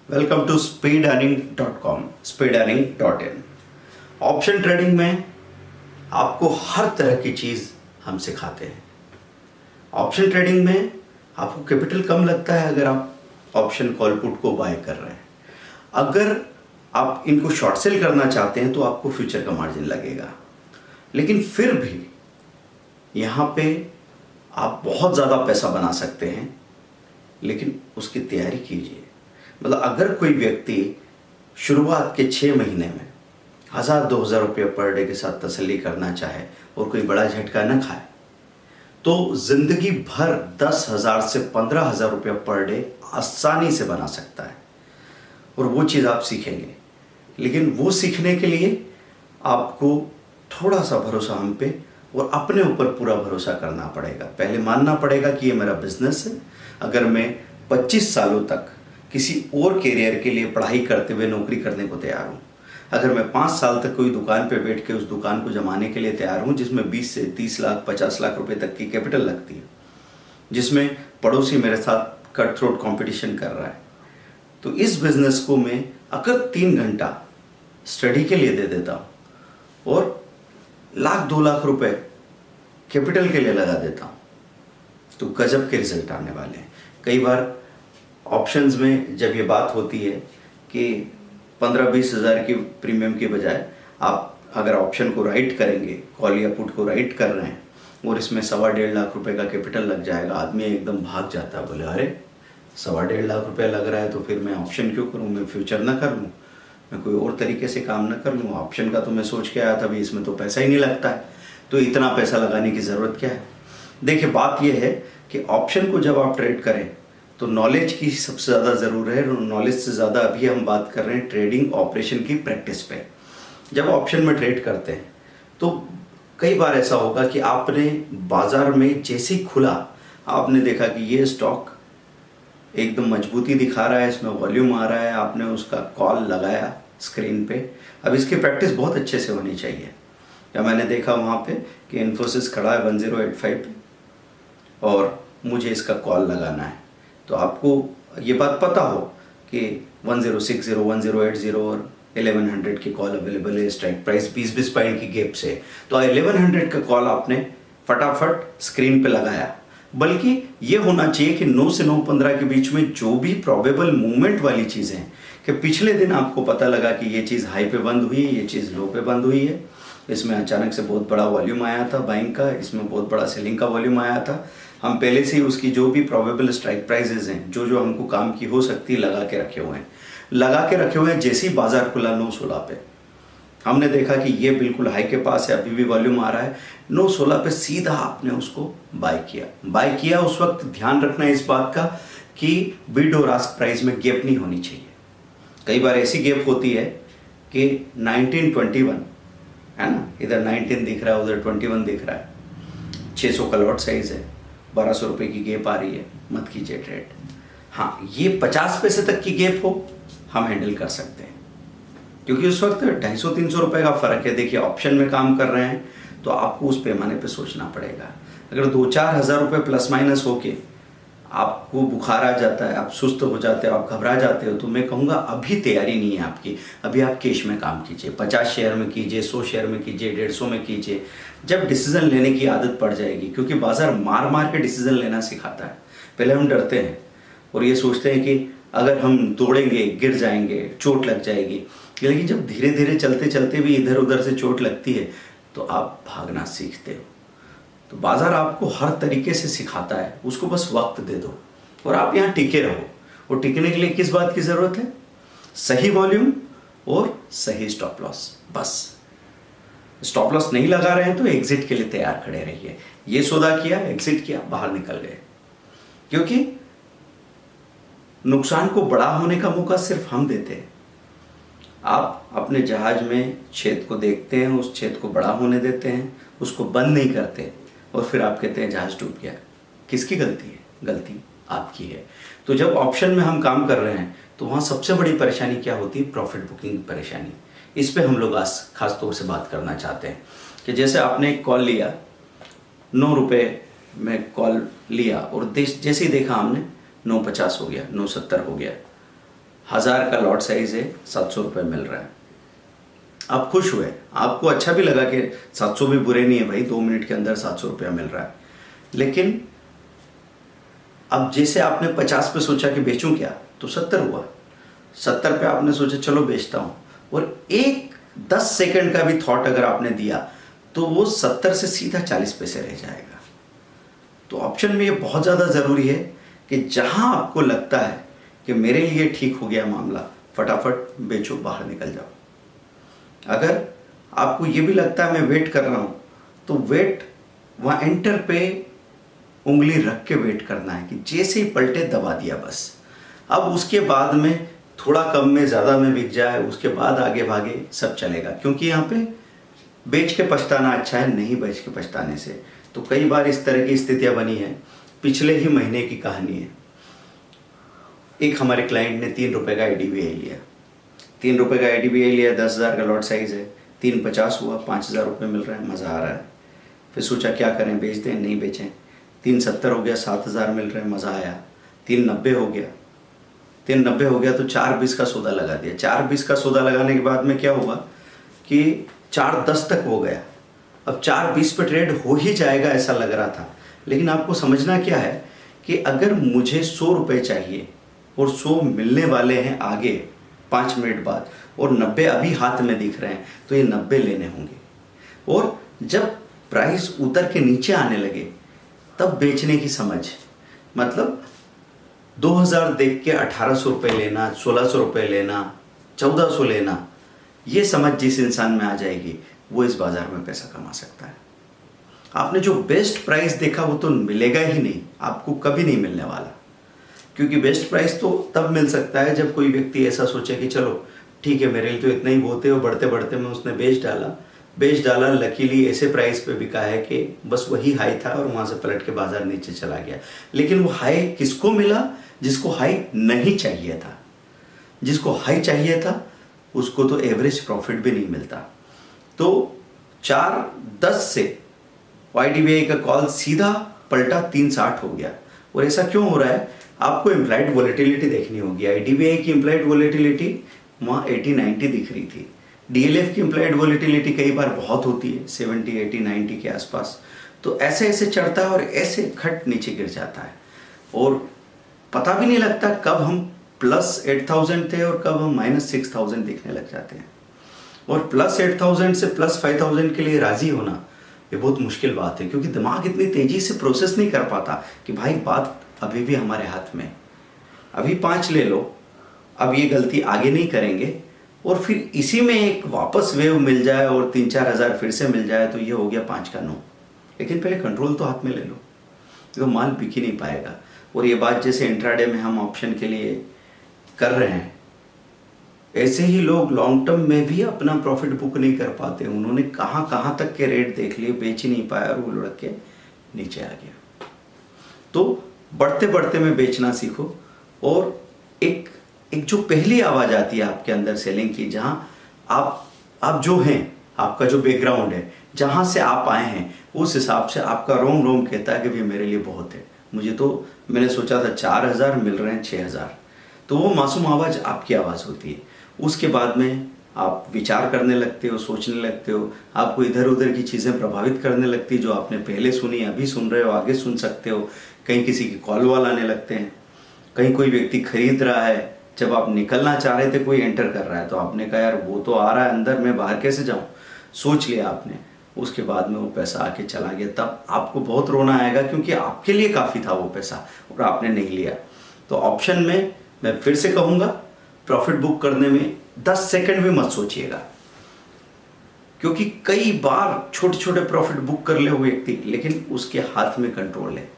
Welcome to speedearning.com, speedearning.in। Option trading में आपको हर तरह की चीज़ हम सिखाते हैं। ऑप्शन ट्रेडिंग में आपको कैपिटल कम लगता है अगर आप ऑप्शन कॉल पुट को बाय कर रहे हैं। अगर आप इनको शॉर्ट सेल करना चाहते हैं तो आपको फ्यूचर का मार्जिन लगेगा, लेकिन फिर भी यहाँ पे आप बहुत ज़्यादा पैसा बना सकते हैं, लेकिन उसकी तैयारी कीजिए। मतलब अगर कोई व्यक्ति शुरुआत के 6 महीने में 1000-2000 रुपये पर डे के साथ तसल्ली करना चाहे और कोई बड़ा झटका न खाए, तो जिंदगी भर 10,000 से 15,000 रुपये पर डे आसानी से बना सकता है। और वो चीज़ आप सीखेंगे, लेकिन वो सीखने के लिए आपको थोड़ा सा भरोसा हम पे और अपने ऊपर पूरा भरोसा करना पड़ेगा। पहले मानना पड़ेगा कि ये मेरा बिजनेस है। अगर मैं 25 सालों तक किसी और कैरियर के लिए पढ़ाई करते हुए नौकरी करने को तैयार हूँ, अगर मैं 5 साल तक कोई दुकान पे बैठ के उस दुकान को जमाने के लिए तैयार हूँ जिसमें 20 से 30 लाख 50 लाख रुपए तक की कैपिटल लगती है, जिसमें पड़ोसी मेरे साथ कट थ्रोट कॉम्पिटिशन कर रहा है, तो इस बिजनेस को मैं अगर 3 घंटा स्टडी के लिए दे देता हूँ और 1-2 लाख रुपए कैपिटल के लिए लगा देता हूँ, तो गजब के रिजल्ट आने वाले हैं। कई बार ऑप्शंस में जब ये बात होती है कि 15-20 हज़ार की प्रीमियम के बजाय आप अगर ऑप्शन को राइट करेंगे, कॉल या पुट को राइट कर रहे हैं और इसमें 1.25 लाख रुपए का कैपिटल लग जाएगा, आदमी एकदम भाग जाता है, बोले अरे 1.25 लाख रुपया लग रहा है तो फिर मैं ऑप्शन क्यों करूँ, मैं फ्यूचर ना कर लूँ, मैं कोई और तरीके से काम ना कर लूँ। ऑप्शन का तो मैं सोच के आया था भी इसमें तो पैसा ही नहीं लगता है, तो इतना पैसा लगाने की ज़रूरत क्या है। देखिए, बात यह है कि ऑप्शन को जब आप ट्रेड करें तो नॉलेज की सबसे ज़्यादा ज़रूर है। नॉलेज से ज़्यादा अभी हम बात कर रहे हैं ट्रेडिंग ऑपरेशन की प्रैक्टिस पे। जब ऑप्शन में ट्रेड करते हैं तो कई बार ऐसा होगा कि आपने बाज़ार में जैसे ही खुला आपने देखा कि ये स्टॉक एकदम मजबूती दिखा रहा है, इसमें वॉल्यूम आ रहा है, आपने उसका कॉल लगाया स्क्रीन पे। अब इसकी प्रैक्टिस बहुत अच्छे से होनी चाहिए। या मैंने देखा वहाँ पे कि इन्फोसिस खड़ा है 1085 पे और मुझे इसका कॉल लगाना है, तो आपको ये बात पता हो कि 1060, 1080 और 1100 की कॉल अवेलेबल है, स्ट्राइक प्राइस 20-20 पॉइंट की गैप से, तो 1100 का कॉल आपने फटाफट स्क्रीन पे लगाया। बल्कि ये होना चाहिए कि 9 से 9:15 के बीच में जो भी प्रोबेबल मूवमेंट वाली चीज़ें हैं, कि पिछले दिन आपको पता लगा कि ये चीज़ हाई पे बंद हुई है, ये चीज़ लो पे बंद हुई है, इसमें अचानक से बहुत बड़ा वॉल्यूम आया था बाइंग का, इसमें बहुत बड़ा सेलिंग का वॉल्यूम आया था, हम पहले से ही उसकी जो भी प्रोबेबल स्ट्राइक प्राइसेस हैं, जो जो हमको काम की हो सकती है, लगा के रखे हुए हैं। जैसे ही बाजार खुला 9:16 पे, हमने देखा कि ये बिल्कुल हाई के पास है, अभी भी वॉल्यूम आ रहा है, 9:16 पे सीधा आपने उसको बाय किया। उस वक्त ध्यान रखना है इस बात का कि बिड और आस्क प्राइस में गैप नहीं होनी चाहिए। कई बार ऐसी गैप होती है कि 1921 है ना, इधर 19 दिख रहा है, उधर 21 दिख रहा है, 600 का लॉट साइज है, 1200 रुपये की गैप आ रही है, मत कीजिए ट्रेड। हाँ, ये 50 पैसे तक की गैप हो हम हैंडल कर सकते हैं, क्योंकि उस वक्त 250-300 रुपये का फ़र्क है। देखिए, ऑप्शन में काम कर रहे हैं तो आपको उस पैमाने पे सोचना पड़ेगा। अगर 2-4 हज़ार रुपये प्लस माइनस होके आपको बुखार आ जाता है, आप सुस्त हो जाते हो, आप घबरा जाते हो, तो मैं कहूँगा अभी तैयारी नहीं है आपकी। अभी आप कैश में काम कीजिए, 50 शेयर में कीजिए, 100 शेयर में कीजिए, 150 में कीजिए। जब डिसीजन लेने की आदत पड़ जाएगी, क्योंकि बाजार मार मार के डिसीजन लेना सिखाता है। पहले हम डरते हैं और ये सोचते हैं कि अगर हम दौड़ेंगे गिर जाएंगे, चोट लग जाएगी, लेकिन जब धीरे धीरे चलते चलते भी इधर उधर से चोट लगती है तो आप भागना सीखते हो। तो बाजार आपको हर तरीके से सिखाता है, उसको बस वक्त दे दो और आप यहाँ टिके रहो। और टिकने के लिए किस बात की ज़रूरत है? सही वॉल्यूम और सही stop loss. Bus stop loss नहीं लगा रहे हैं तो एग्जिट के लिए तैयार खड़े रहिए। ये सौदा किया, एग्जिट किया, बाहर निकल गए, क्योंकि नुकसान को बड़ा होने का मौका सिर्फ हम देते हैं। आप अपने जहाज में छेद को देखते हैं, उस छेद को बड़ा होने देते हैं, उसको बंद नहीं करते और फिर आप कहते हैं जहाज डूब गया। किसकी गलती है? गलती आपकी है। तो जब ऑप्शन में हम काम कर रहे हैं तो वहाँ सबसे बड़ी परेशानी क्या होती है? प्रॉफिट बुकिंग की परेशानी। इस पे हम लोग आज खास तौर से बात करना चाहते हैं कि जैसे आपने एक कॉल लिया, 9 रुपये में कॉल लिया और जैसे ही देखा हमने 9.50 हो गया, 9.70 हो गया, 1000 का लॉट साइज है, 700 रुपये मिल रहा है। आप खुश हुए, आपको अच्छा भी लगा कि 700 भी बुरे नहीं है भाई, 2 मिनट के अंदर 700 रुपया मिल रहा है। लेकिन अब जैसे आपने 50 पे सोचा कि बेचूं क्या, तो 70 हुआ। 70 पे आपने सोचा चलो बेचता हूं, और एक 10 सेकंड का भी थॉट अगर आपने दिया तो वो 70 से सीधा 40 पैसे रह जाएगा। तो ऑप्शन में ये बहुत ज़्यादा ज़रूरी है कि जहां आपको लगता है कि मेरे लिए ठीक हो गया मामला, फटाफट बेचो, बाहर निकल जाओ। अगर आपको ये भी लगता है मैं वेट कर रहा हूं, तो वेट वहाँ एंटर पे उंगली रख के वेट करना है कि जैसे ही पलटे दबा दिया बस। अब उसके बाद में थोड़ा कम में ज़्यादा में बिक जाए, उसके बाद आगे भागे सब चलेगा, क्योंकि यहाँ पे बेच के पछताना अच्छा है, नहीं बेच के पछताने से। तो कई बार इस तरह की स्थितियाँ बनी है। पिछले ही महीने की कहानी है, एक हमारे क्लाइंट ने 3 रुपये का IDVI लिया। 3 रुपये का IDVI लिया, 10,000 का लॉट साइज है, 350 हुआ, 5,000 रुपये मिल रहा है, मज़ा आ रहा है। फिर सोचा क्या करें, बेच दें, नहीं बेचें। 370 हो गया, 7,000 मिल रहे हैं, मज़ा आया। 390 हो गया, 390 हो गया तो 420 का सौदा लगा दिया। 420 का सौदा लगाने के बाद में क्या हुआ कि 410 तक हो गया। अब 420 पे ट्रेड हो ही जाएगा ऐसा लग रहा था, लेकिन आपको समझना क्या है कि अगर मुझे 100 रुपये चाहिए और 100 मिलने वाले हैं आगे 5 मिनट बाद, और 90 अभी हाथ में दिख रहे हैं, तो ये 90 लेने होंगे। और जब प्राइस उतर के नीचे आने लगे तब बेचने की समझ, मतलब 2000 देख के 1800 रुपये लेना, 1600 रुपये लेना, 1400 लेना, ये समझ जिस इंसान में आ जाएगी वो इस बाजार में पैसा कमा सकता है। आपने जो बेस्ट प्राइस देखा वो तो मिलेगा ही नहीं, आपको कभी नहीं मिलने वाला, क्योंकि बेस्ट प्राइस तो तब मिल सकता है जब कोई व्यक्ति ऐसा सोचे कि चलो ठीक है मेरे लिए तो इतना ही बहुत है, और बढ़ते बढ़ते में उसने बेच डाला, लकीली ऐसे प्राइस पे बिका है कि बस वही हाई था और वहाँ से पलट के बाजार नीचे चला गया। लेकिन वो हाई किसको मिला? जिसको हाई नहीं चाहिए था। जिसको हाई चाहिए था उसको तो एवरेज प्रॉफिट भी नहीं मिलता। तो 410 से YDVI का कॉल सीधा पलटा 360 हो गया। और ऐसा क्यों हो रहा है? आपको इम्प्लाइड वॉलेटिलिटी देखनी होगी। IDVI की इम्प्लाइड वॉलेटिलिटी वहाँ 80-90 दिख रही थी। DLF की इम्प्लाइड वॉलेटिलिटी कई बार बहुत होती है, 70, 80, 90 के आसपास। तो ऐसे ऐसे चढ़ता है और ऐसे खट नीचे गिर जाता है, और पता भी नहीं लगता कब हम प्लस 8,000 थे और कब हम माइनस 6,000 दिखने लग जाते हैं। और प्लस 8,000 से प्लस 5,000 के लिए राजी होना ये बहुत मुश्किल बात है, क्योंकि दिमाग इतनी तेजी से प्रोसेस नहीं कर पाता कि भाई बात अभी भी हमारे हाथ में, अभी 5 ले लो, अब ये गलती आगे नहीं करेंगे, और फिर इसी में एक वापस वेव मिल जाए और 3-4 हज़ार फिर से मिल जाए तो ये हो गया 5 का 9। लेकिन पहले कंट्रोल तो हाथ में ले लो, तो माल बिक ही नहीं पाएगा। और ये बात जैसे इंट्राडे में हम ऑप्शन के लिए कर रहे हैं, ऐसे ही लोग लॉन्ग टर्म में भी अपना प्रॉफिट बुक नहीं कर पाते। उन्होंने कहाँ तक के रेट देख लिए, बेच ही नहीं पाया और वो लुढ़क के नीचे आ गया। तो बढ़ते बढ़ते में बेचना सीखो, और एक जो पहली आवाज़ आती है आपके अंदर सेलिंग की, जहाँ आप जो हैं, आपका जो बैकग्राउंड है, जहाँ से आप आए हैं, उस हिसाब से आपका रोम रोम कहता है कि भाई मेरे लिए बहुत है, मैंने सोचा था 4,000 मिल रहे हैं 6,000। तो वो मासूम आवाज़ आपकी आवाज़ होती है। उसके बाद में आप विचार करने लगते हो, सोचने लगते हो, आपको इधर उधर की चीज़ें प्रभावित करने लगती है, जो आपने पहले सुनी, अभी सुन रहे हो, आगे सुन सकते हो। कहीं किसी की कॉल वाल आने लगते हैं, कहीं कोई व्यक्ति खरीद रहा है, जब आप निकलना चाह रहे थे कोई एंटर कर रहा है, तो आपने कहा यार वो तो आ रहा है अंदर, मैं बाहर कैसे जाऊँ, सोच लिया आपने। उसके बाद में वो पैसा आके चला गया, तब आपको बहुत रोना आएगा, क्योंकि आपके लिए काफ़ी था वो पैसा और आपने नहीं लिया। तो ऑप्शन में मैं फिर से कहूँगा, प्रॉफिट बुक करने में 10 सेकंड भी मत सोचिएगा, क्योंकि कई बार छोटे छोटे प्रॉफिट बुक कर ले वो व्यक्ति, लेकिन उसके हाथ में कंट्रोल है।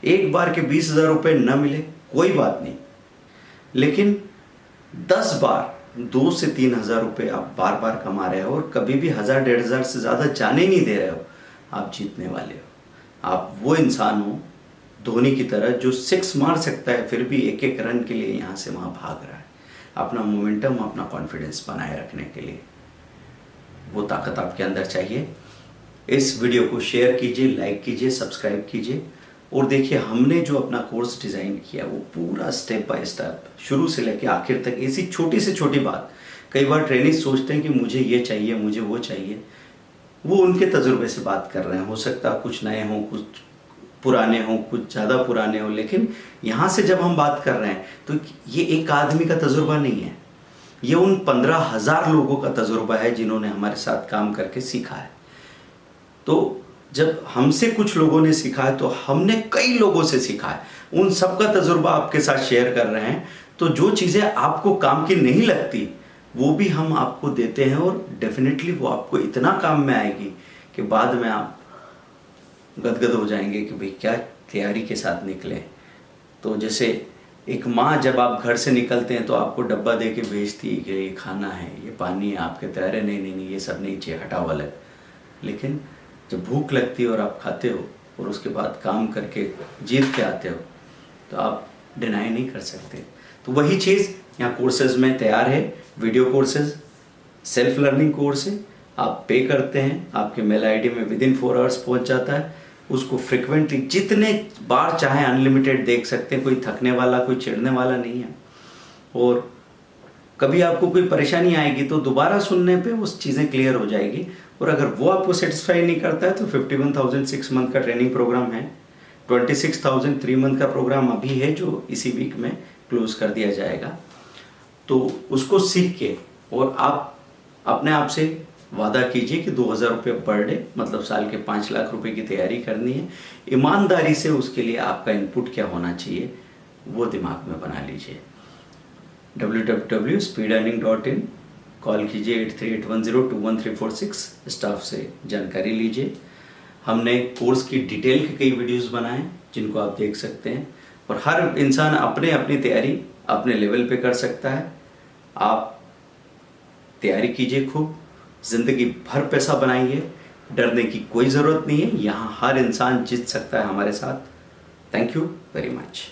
एक बार के 20,000 रुपये न मिले कोई बात नहीं, लेकिन 10 बार 2 से 3,000 रुपये आप बार बार कमा रहे हो और कभी भी 1,000-1,500 से ज़्यादा जाने नहीं दे रहे हो, आप जीतने वाले हो। आप वो इंसान हो धोनी की तरह जो 6 मार सकता है, फिर भी एक एक रन के लिए यहाँ से वहाँ भाग रहा है, अपना मोमेंटम, अपना कॉन्फिडेंस बनाए रखने के लिए। वो ताकत आपके अंदर चाहिए। इस वीडियो को शेयर कीजिए, लाइक कीजिए, सब्सक्राइब कीजिए, और देखिए हमने जो अपना कोर्स डिज़ाइन किया वो पूरा स्टेप बाय स्टेप शुरू से लेकर आखिर तक, ऐसी छोटी से छोटी बात, कई बार ट्रेनिंग सोचते हैं कि मुझे ये चाहिए, मुझे वो चाहिए, वो उनके तजुर्बे से बात कर रहे हैं। हो सकता है कुछ नए हों, कुछ पुराने हों, कुछ ज़्यादा पुराने हों, लेकिन यहाँ से जब हम बात कर रहे हैं तो ये एक आदमी का तजुर्बा नहीं है, ये उन 15,000 लोगों का तजुर्बा है जिन्होंने हमारे साथ काम करके सीखा है। तो जब हमसे कुछ लोगों ने सीखा है तो हमने कई लोगों से सीखा है, उन सबका तजुर्बा आपके साथ शेयर कर रहे हैं। तो जो चीज़ें आपको काम की नहीं लगती वो भी हम आपको देते हैं, और डेफिनेटली वो आपको इतना काम में आएगी कि बाद में आप गदगद हो जाएंगे कि भाई क्या तैयारी के साथ निकले। तो जैसे एक माँ जब आप घर से निकलते हैं तो आपको डब्बा दे के भेजती है कि ये खाना है, ये पानी है, आपके तैयारे नहीं ये सब नहीं चाहिए, हटाओ अलग। लेकिन जब भूख लगती है और आप खाते हो और उसके बाद काम करके जीत के आते हो तो आप डिनाई नहीं कर सकते। तो वही चीज़ यहाँ कोर्सेज में तैयार है। Video courses, self learning course है, आप पे करते हैं, आपके मेल आईडी में विदिन 4 आवर्स पहुँच जाता है। उसको फ्रिक्वेंटली जितने बार चाहे अनलिमिटेड देख सकते हैं, कोई थकने वाला, कोई चिढ़ने वाला नहीं है। और कभी आपको कोई परेशानी आएगी तो दोबारा सुनने पे वो चीज़ें क्लियर हो जाएगी। और अगर वो आपको सेटिस्फाई नहीं करता है तो 51,000 6 मंथ का ट्रेनिंग प्रोग्राम है, 26,000 3 मंथ का प्रोग्राम अभी है जो इसी वीक में क्लोज कर दिया जाएगा। तो उसको सीख के और आप अपने आप से वादा कीजिए कि 2,000 रुपये पर डे, मतलब साल के 5 लाख रुपए की तैयारी करनी है। ईमानदारी से उसके लिए आपका इनपुट क्या होना चाहिए वो दिमाग में बना लीजिए। www.speedearning.in, कॉल कीजिए 8381021346, स्टाफ से जानकारी लीजिए। हमने कोर्स की डिटेल के कई वीडियोस बनाए जिनको आप देख सकते हैं, और हर इंसान अपने अपनी तैयारी अपने लेवल पे कर सकता है। आप तैयारी कीजिए खूब, ज़िंदगी भर पैसा बनाइए, डरने की कोई ज़रूरत नहीं है, यहाँ हर इंसान जीत सकता है हमारे साथ। Thank you very much.